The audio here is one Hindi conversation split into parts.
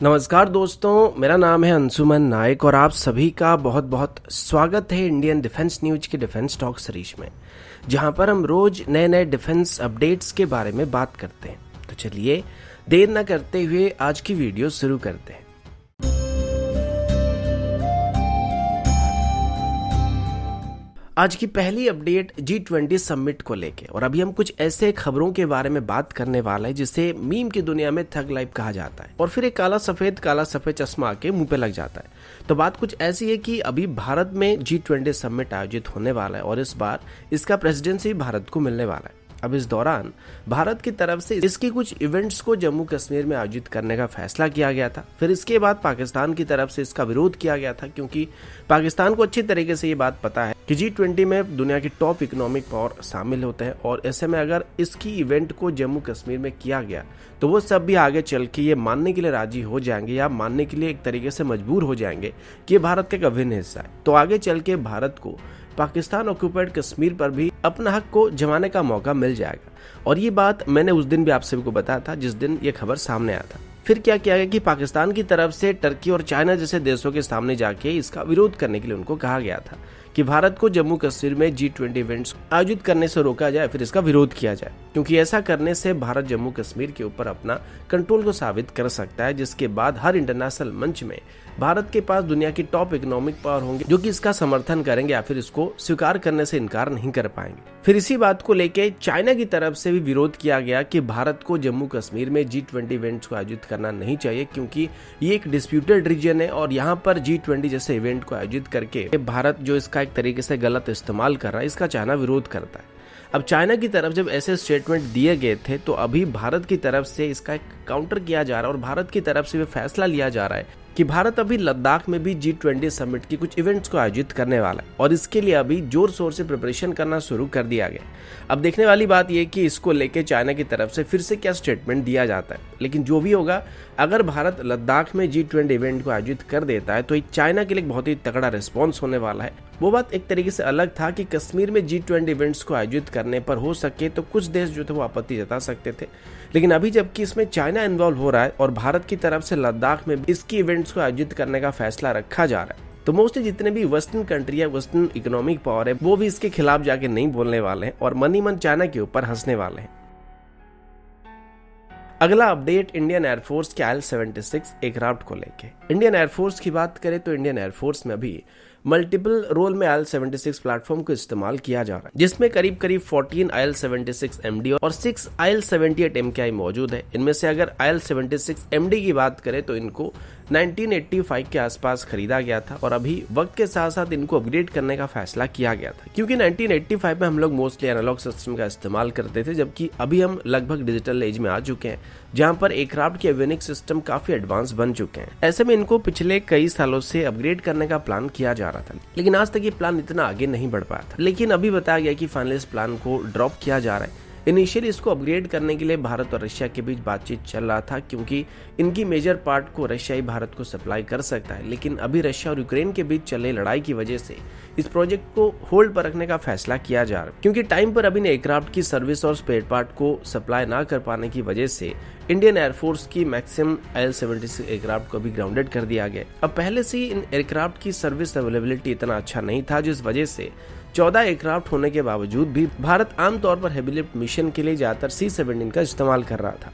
नमस्कार दोस्तों, मेरा नाम है अंशुमन नायक और आप सभी का बहुत बहुत स्वागत है इंडियन डिफेंस न्यूज के डिफेंस टॉक सीरीज में, जहां पर हम रोज नए नए डिफेंस अपडेट्स के बारे में बात करते हैं। तो चलिए देर न करते हुए आज की वीडियो शुरू करते हैं। आज की पहली अपडेट G20 समिट को लेके, और अभी हम कुछ ऐसे खबरों के बारे में बात करने वाले हैं जिसे मीम की दुनिया में थग लाइफ कहा जाता है और फिर एक काला सफेद चश्मा के मुंह पे लग जाता है। तो बात कुछ ऐसी है कि अभी भारत में G20 समिट आयोजित होने वाला है और इस बार इसका प्रेसिडेंसी भारत को मिलने वाला है। अब इस दौरान भारत की तरफ से इसकी कुछ इवेंट्स को जम्मू कश्मीर में आयोजित करने का फैसला किया गया था। फिर इसके बाद पाकिस्तान की तरफ से इसका विरोध किया गया था, क्योंकि पाकिस्तान को अच्छी तरीके से ये बात पता है कि G20 में दुनिया की टॉप इकोनॉमिक पावर शामिल होते हैं और ऐसे में अगर इसकी इवेंट को जम्मू कश्मीर में किया गया तो वो सब भी आगे चल के ये मानने के लिए राजी हो जाएंगे या मानने के लिए एक तरीके से मजबूर हो जाएंगे कि ये भारत का एक अभिन्न हिस्सा है। तो आगे चल के भारत को पाकिस्तान ऑक्यूपाइड कश्मीर पर भी अपना हक को जमाने का मौका मिल जाएगा। और ये बात मैंने उस दिन भी आप सभी को बताया था जिस दिन ये खबर सामने आया था। फिर क्या किया गया कि पाकिस्तान की तरफ से टर्की और चाइना जैसे देशों के सामने जाके इसका विरोध करने के लिए उनको कहा गया था कि भारत को जम्मू कश्मीर में G20 इवेंट्स आयोजित करने से रोका जाए, फिर इसका विरोध किया जाए, क्योंकि ऐसा करने से भारत जम्मू कश्मीर के ऊपर अपना कंट्रोल को साबित कर सकता है, जिसके बाद हर इंटरनेशनल मंच में भारत के पास दुनिया की टॉप इकोनॉमिक पावर होंगे जो कि इसका समर्थन करेंगे या फिर इसको स्वीकार करने से इनकार नहीं कर पाएंगे। फिर इसी बात को लेके चाइना की तरफ से भी विरोध किया गया कि भारत को जम्मू कश्मीर में G20 इवेंट्स को आयोजित करना नहीं चाहिए, क्योंकि ये एक डिस्प्यूटेड रीजन है और यहाँ पर G20 जैसे इवेंट को आयोजित करके भारत जो इसका एक तरीके से गलत इस्तेमाल कर रहा है, इसका चाइना विरोध करता है। अब चाइना की तरफ जब ऐसे स्टेटमेंट दिए गए थे तो अभी भारत की तरफ से इसका एक काउंटर किया जा रहा है और भारत की तरफ से भी फैसला लिया जा रहा है कि भारत अभी लद्दाख में भी G20 समिट की कुछ इवेंट्स को आयोजित करने वाला है और इसके लिए अभी जोर शोर से प्रिपरेशन करना शुरू कर दिया गया। अब देखने वाली बात यह कि इसको लेके चाइना की तरफ से फिर से क्या स्टेटमेंट दिया जाता है, लेकिन जो भी होगा, अगर भारत लद्दाख में G20 इवेंट को आयोजित कर देता है तो ये चाइना के लिए बहुत ही तगड़ा रिस्पॉन्स होने वाला है। वो बात एक तरीके से अलग था कि कश्मीर में G20 इवेंट्स को आयोजित करने पर हो सके तो कुछ देश जो थे वो आपत्ति जता सकते थे, लेकिन अभी जबकि इसमें चाइना इन्वॉल्व हो रहा है और भारत की तरफ से लद्दाख में इसकी इवेंट्स को आयोजित करने का फैसला रखा जा रहा है, तो मोस्टली जितने भी वेस्टर्न कंट्री है, वेस्टर्न इकोनॉमिक पावर है, वो भी इसके खिलाफ जाके नहीं बोलने वाले हैं और मन ही मन चाइना के ऊपर हंसने वाले हैं। अगला अपडेट इंडियन एयरफोर्स के IL-76 एयरक्राफ्ट को लेके। इंडियन एयरफोर्स की बात करें तो इंडियन एयरफोर्स में अभी मल्टीपल रोल में IL-76 प्लेटफॉर्म को इस्तेमाल किया जा रहा है, जिसमें करीब 14 IL-76 MD और 6 IL-78 MKI मौजूद है। इनमें से अगर IL-76 MD की बात करें तो इनको 1985 के आसपास खरीदा गया था और अभी वक्त के साथ साथ इनको अपग्रेड करने का फैसला किया गया था, क्योंकि 1985 में हम लोग मोस्टली एनालॉग सिस्टम का इस्तेमाल करते थे, जबकि अभी हम लगभग डिजिटल एज में आ चुके हैं जहां पर एयरक्राफ्ट के एवियोनिक्स सिस्टम काफी एडवांस बन चुके हैं। ऐसे में इनको पिछले कई सालों से अपग्रेड करने का प्लान किया जा रहा था, लेकिन आज तक ये प्लान इतना आगे नहीं बढ़ पाया था। लेकिन अभी बताया गया कि फाइनली इस प्लान को ड्रॉप किया जा रहा है। इनिशियली इसको अपग्रेड करने के लिए भारत और रशिया के बीच बातचीत चल रहा था, क्योंकि इनकी मेजर पार्ट को रशिया ही भारत को सप्लाई कर सकता है, लेकिन अभी रशिया और यूक्रेन के बीच चल रही लड़ाई की वजह से इस प्रोजेक्ट को होल्ड पर रखने का फैसला किया जा रहा है, क्योंकि टाइम पर अभी एयरक्राफ्ट की सर्विस और स्पेयर पार्ट को सप्लाई ना कर पाने की वजह से इंडियन एयरफोर्स की मैक्सिमम IL-76 एयरक्राफ्ट को भी ग्राउंडेड कर दिया गया। अब पहले से इन एयरक्राफ्ट की सर्विस अवेलेबिलिटी इतना अच्छा नहीं था, जिस वजह से 14 एयरक्राफ्ट होने के बावजूद भी भारत आमतौर पर हेवी लिफ्ट मिशन के लिए ज्यादातर C-17 का इस्तेमाल कर रहा था।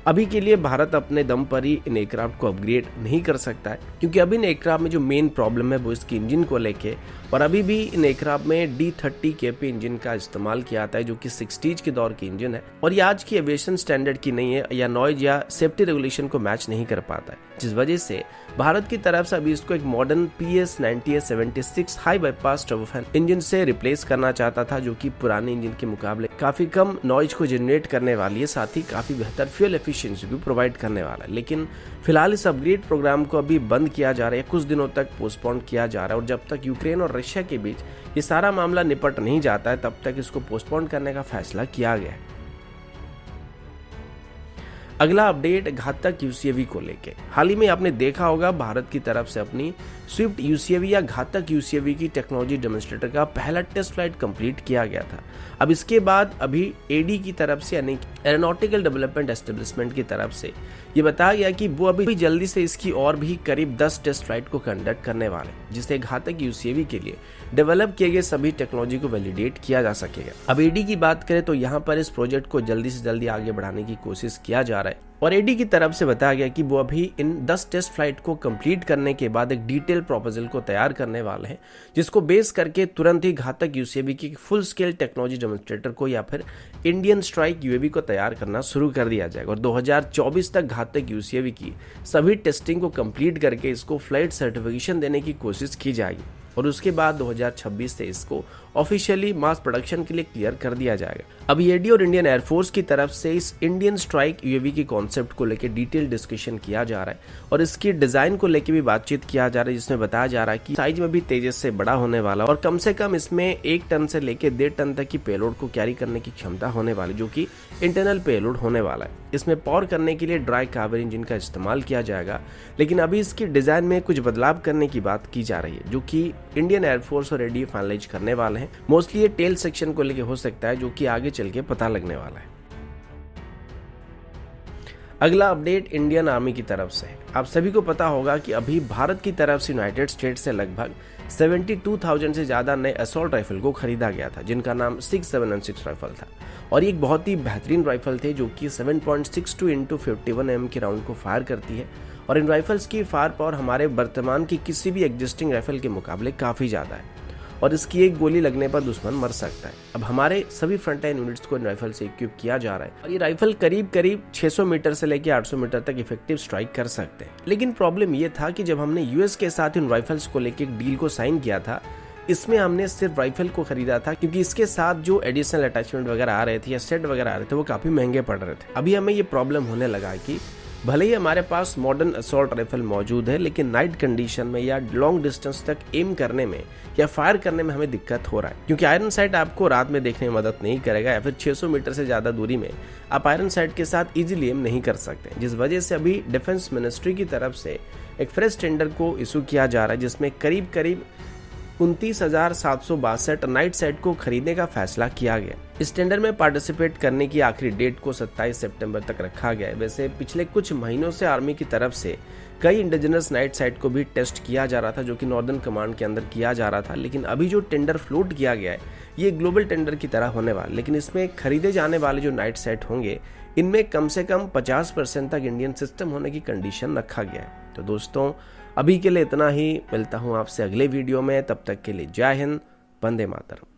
अभी के लिए भारत अपने दम पर ही इन एयरक्राफ्ट को अपग्रेड नहीं कर सकता है, क्योंकि अभी इन एयरक्राफ्ट में जो मेन प्रॉब्लम है वो इसकी इंजन को लेके, और अभी भी इन एयरक्राफ्ट में D30 KP इंजन का इस्तेमाल किया जाता है, जो कि 60s के दौर की इंजन है और ये आज की एविएशन स्टैंडर्ड की नहीं है या नॉइज या सेफ्टी रेगुलेशन को मैच नहीं कर पाता है, जिस वजह से भारत की तरफ से अभी इसको एक modern PS-90S-76 high bypass turbofan engine से रिप्लेस करना चाहता था, जो कि पुराने इंजन के मुकाबले काफी कम नॉइज को जनरेट करने वाली है, साथ ही काफी बेहतर फ्यूल एफिशिएंसी भी प्रोवाइड करने वाला है। लेकिन फिलहाल इस अपग्रेड प्रोग्राम को अभी बंद किया जा रहा है, कुछ दिनों तक पोस्टपोन किया जा रहा है और जब तक यूक्रेन और रशिया के बीच ये सारा मामला निपट नहीं जाता है तब तक इसको पोस्टपोन करने का फैसला किया गया है। अगला अपडेट घातक यूसीएवी को लेके। हाल ही में आपने देखा होगा भारत की तरफ से अपनी स्विफ्ट यूसीएवी या घातक यूसीएवी की टेक्नोलॉजी डेमोन्स्ट्रेटर का पहला टेस्ट फ्लाइट कंप्लीट किया गया था। अब इसके बाद अभी एडी की तरफ से यानी एरोनॉटिकल डेवलपमेंट एस्टेब्लिशमेंट की तरफ से ये बताया गया कि वो अभी जल्दी से इसकी और भी करीब 10 टेस्ट फ्लाइट को कंडक्ट करने वाले, जिससे घातक यूसीएवी के लिए डेवलप किए गए सभी टेक्नोलॉजी को वैलिडेट किया जा सकेगा। अब एडी की बात करें तो यहाँ पर इस प्रोजेक्ट को जल्दी से जल्दी आगे बढ़ाने की कोशिश किया जा रहा है और एडी की तरफ से बताया गया कि वो अभी इन 10 टेस्ट फ्लाइट को कंप्लीट करने के बाद एक डिटेल प्रपोजल को तैयार करने वाले हैं, जिसको बेस करके तुरंत ही घातक यूसीएवी की फुल स्केल टेक्नोलॉजी डेमोन्स्ट्रेटर को या फिर इंडियन स्ट्राइक यूएवी को तैयार करना शुरू कर दिया जाएगा और 2024 तक घातक यूसीएवी की सभी टेस्टिंग को कंप्लीट करके इसको फ्लाइट सर्टिफिकेशन देने की कोशिश की जाएगी और उसके बाद 2026 से इसको ऑफिशियली मास प्रोडक्शन के लिए क्लियर कर दिया जाएगा। अभी एडी और इंडियन एयरफोर्स की तरफ से इस इंडियन स्ट्राइक यूएवी की कॉन्सेप्ट को लेकर डिटेल डिस्कशन किया जा रहा है और इसकी डिजाइन को लेकर भी बातचीत किया जा रहा है, जिसमें बताया जा रहा है कि साइज में भी तेजस से बड़ा होने वाला और कम से कम इसमें 1 टन से लेकर 1.5 टन तक की पेलोड को कैरी करने की क्षमता होने वाली, जो कि इंटरनल पेलोड होने वाला है। इसमें पावर करने के लिए ड्राई कार्बन इंजन का इस्तेमाल किया जाएगा, लेकिन अभी इसकी डिजाइन में कुछ बदलाव करने की बात की जा रही है, जो कि इंडियन एयरफोर्स और एडी फाइनलाइज करने वाले हैं। मोस्टली ये टेल सेक्शन को लेके हो सकता है, जो कि आगे चल के पता लगने वाला है। अगला अपडेट इंडियन आर्मी की तरफ से है। आप सभी को पता होगा कि अभी भारत की तरफ से यूनाइटेड स्टेट्स से लगभग 72,000 से ज्यादा नए असॉल्ट राइफल को खरीदा गया था, जिनका नाम 6716 राइफल था और ये एक बहुत ही बेहतरीन राइफल थे, जो कि 7.62 × 51 mm के राउंड को फायर करती है और इन राइफल्स की फायर पावर हमारे वर्तमान की किसी भी एग्जिस्टिंग राइफल के मुकाबले काफी ज्यादा है और इसकी एक गोली लगने पर दुश्मन मर सकता है। अब हमारे सभी फ्रंट लाइन यूनिट्स को इन राइफल से इक्विप किया जा रहा है और ये राइफल करीब 600 मीटर से लेकर 800 मीटर तक इफेक्टिव स्ट्राइक कर सकते हैं। लेकिन प्रॉब्लम ये था कि जब हमने यूएस के साथ इन राइफल्स को लेकर एक डील को साइन किया था, इसमें हमने सिर्फ राइफल को खरीदा था, क्योंकि इसके साथ जो एडिशनल अटैचमेंट वगैरह आ रहे थे या सेट वगैरह आ रहे थे वो काफी महंगे पड़ रहे थे। अभी हमें ये प्रॉब्लम होने लगा कि भले ही हमारे पास मॉडर्न असॉल्ट राइफल मौजूद है, लेकिन नाइट कंडीशन में या लॉन्ग डिस्टेंस तक एम करने में या फायर करने में हमें दिक्कत हो रहा है, क्योंकि आयरन साइट आपको रात में देखने में मदद नहीं करेगा या फिर 600 मीटर से ज्यादा दूरी में आप आयरन साइट के साथ इजीली एम नहीं कर सकते, जिस वजह से अभी डिफेंस मिनिस्ट्री की तरफ से एक फ्रेश टेंडर को इशू किया जा रहा है, जिसमें करीब 29,762 नाइट साइट को खरीदने का फैसला किया गया। इस टेंडर में पार्टिसिपेट करने की आखिरी डेट को 27 सितंबर तक रखा गया है। वैसे पिछले कुछ महीनों से आर्मी की तरफ से कई इंडिजिनस नाइट साइट को भी टेस्ट किया जा रहा था, जो कि नॉर्दर्न कमांड के अंदर किया जा रहा था, लेकिन अभी जो टेंडर फ्लोट किया गया है ये ग्लोबल टेंडर की तरह होने वाला, लेकिन इसमें खरीदे जाने वाले जो नाइट साइट होंगे इनमें कम से कम 50% तक इंडियन सिस्टम होने की कंडीशन रखा गया है। तो दोस्तों अभी के लिए इतना ही, मिलता हूँ आपसे अगले वीडियो में, तब तक के लिए जय हिंद, वंदे मातरम।